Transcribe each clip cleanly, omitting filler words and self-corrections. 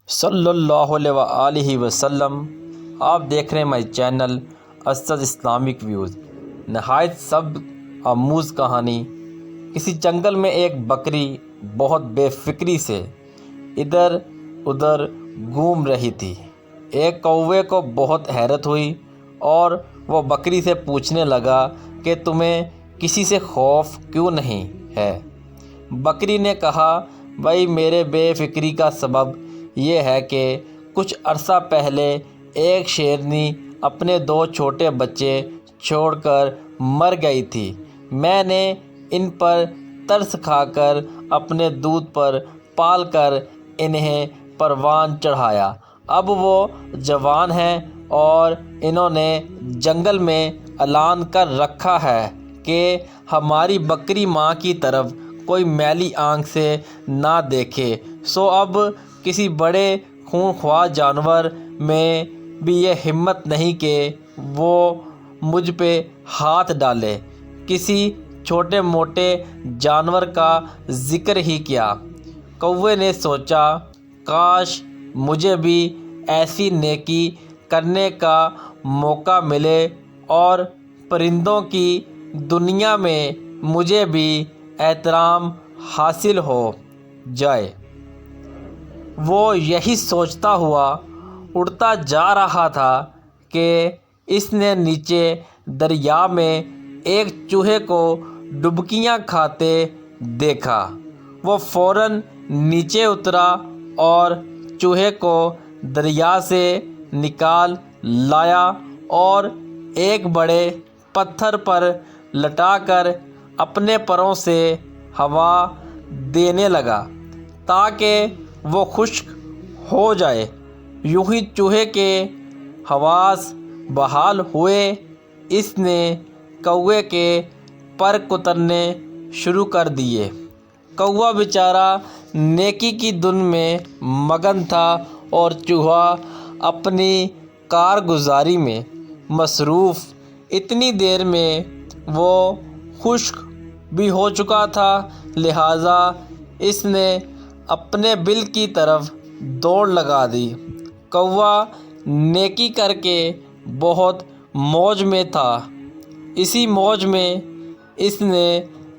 صلی اللہ علیہ وآلہ وسلم۔ آپ دیکھ رہے ہیں my channel Asad Islamic views. نہایت سب آموز کہانی۔ کسی جنگل میں ایک بکری بہت بے فکری سے ادھر ادھر گھوم رہی تھی۔ ایک کوے کو بہت حیرت ہوئی اور وہ بکری سے پوچھنے لگا کہ تمہیں کسی سے خوف کیوں نہیں ہے؟ بکری نے کہا، بھائی میرے بے فکری کا سبب یہ ہے کہ کچھ عرصہ پہلے ایک شیرنی اپنے 2 چھوٹے بچے چھوڑ کر مر گئی تھی۔ میں نے ان پر ترس کھا کر اپنے دودھ پر پال کر انہیں پروان چڑھایا۔ اب وہ جوان ہیں اور انہوں نے جنگل میں اعلان کر رکھا ہے کہ ہماری بکری ماں کی طرف کوئی میلی آنکھ سے نہ دیکھے۔ سو اب کسی بڑے خونخوار جانور میں بھی یہ ہمت نہیں کہ وہ مجھ پہ ہاتھ ڈالے۔ کسی چھوٹے موٹے جانور کا ذکر ہی کیا۔ کوے نے سوچا، کاش مجھے بھی ایسی نیکی کرنے کا موقع ملے اور پرندوں کی دنیا میں مجھے بھی احترام حاصل ہو جائے۔ وہ یہی سوچتا ہوا اڑتا جا رہا تھا کہ اس نے نیچے دریا میں ایک چوہے کو ڈبکیاں کھاتے دیکھا۔ وہ فوراً نیچے اترا اور چوہے کو دریا سے نکال لایا اور ایک بڑے پتھر پر لٹا کر اپنے پروں سے ہوا دینے لگا تاکہ وہ خشک ہو جائے۔ یوں ہی چوہے کے حواس بحال ہوئے۔ اس نے کوے کے پر کترنے شروع کر دیے۔ کوا بیچارہ نیکی کی دھن میں مگن تھا اور چوہا اپنی کارگزاری میں مصروف۔ اتنی دیر میں وہ خشک بھی ہو چکا تھا، لہٰذا اس نے اپنے بل کی طرف دوڑ لگا دی۔ کوا نیکی کر کے بہت موج میں تھا۔ اسی موج میں اس نے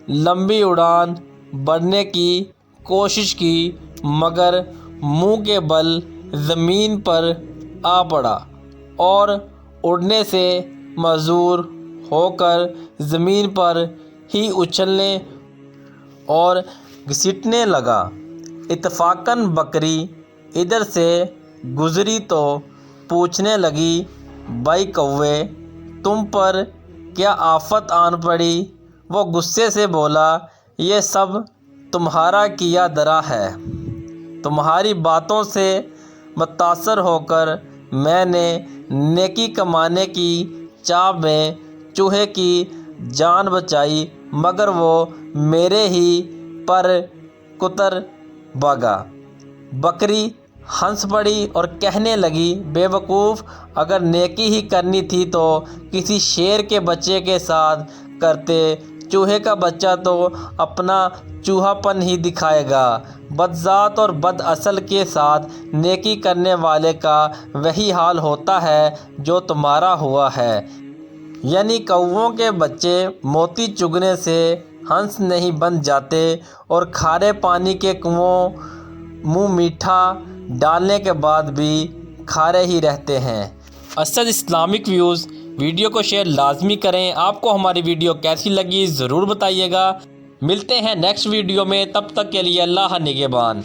لمبی اڑان بھرنے کی کوشش کی مگر منہ کے بل زمین پر آ پڑا اور اڑنے سے معذور ہو کر زمین پر ہی اچھلنے اور گھسیٹنے لگا۔ اتفاقاً بکری ادھر سے گزری تو پوچھنے لگی، بھائی کوے، تم پر کیا آفت آن پڑی؟ وہ غصے سے بولا، یہ سب تمہارا کیا دھرا ہے۔ تمہاری باتوں سے متاثر ہو کر میں نے نیکی کمانے کی چاہ میں چوہے کی جان بچائی مگر وہ میرے ہی پر کتر بھاگا۔ بکری ہنس پڑی اور کہنے لگی، بے وقوف، اگر نیکی ہی کرنی تھی تو کسی شیر کے بچے کے ساتھ کرتے۔ چوہے کا بچہ تو اپنا چوہا پن ہی دکھائے گا۔ بد ذات اور بد اصل کے ساتھ نیکی کرنے والے کا وہی حال ہوتا ہے جو تمہارا ہوا ہے۔ یعنی کووں کے بچے موتی چگنے سے ہنس نہیں بن جاتے اور کھارے پانی کے کنویں منہ میٹھا ڈالنے کے بعد بھی کھارے ہی رہتے ہیں۔ اسد اسلامک ویوز ویڈیو کو شیئر لازمی کریں۔ آپ کو ہماری ویڈیو کیسی لگی ضرور بتائیے گا۔ ملتے ہیں نیکسٹ ویڈیو میں، تب تک کے لیے اللہ نگہبان۔